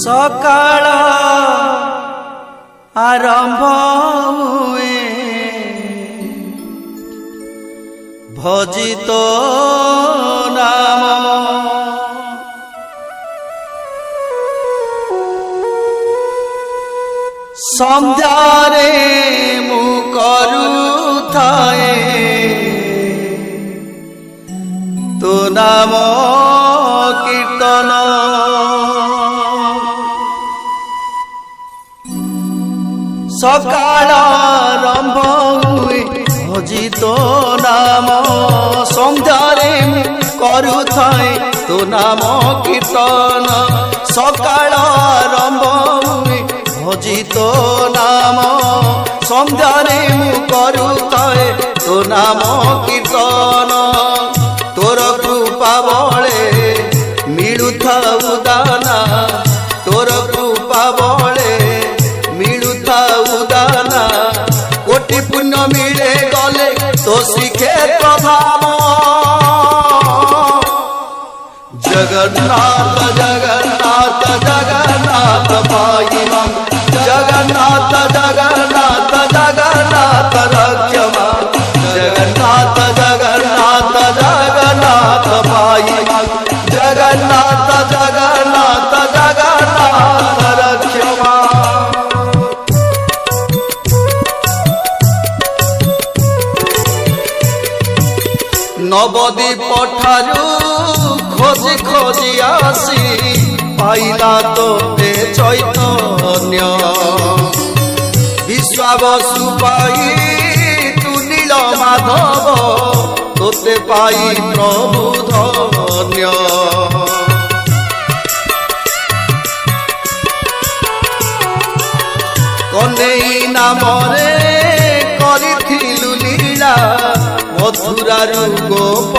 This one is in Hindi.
सकाळ आरंभ हुए भजित नाम संध्यारे मु करुथाए तो नाम कीर्तन सकाळ आरंभ हुए भजित नाम संध्यारे करुथाए तो नाम कीर्तन सकाळ आरंभ हुए भजित नाम संध्यारे करुथाए तो नाम कीर्तन तोर कृपा बळे मिलुथाउ दाना तोर कृपा बळे उदाना कोटि पुण्य मिले गले तो श्रीक्षेत्र धाम जगन्नाथ जगन्नाथ जगन्नाथ पाहि मां जगन्नाथ जगन्नाथ जगन्नाथ रक्ष मां जगन्नाथ जगन्नाथ जगन्नाथ पाहि मां जगन्नाथ जगन्नाथ जगन्नाथ रक्ष मां नवदीप ठारू खोजी खोजी आसी पाइला तोते चैतन्य विश्वावसु पाई तू नील माधव तोते पाई प्रभु धन्य कन्हई नामरे करिथिलु लीला मथुरारू गोप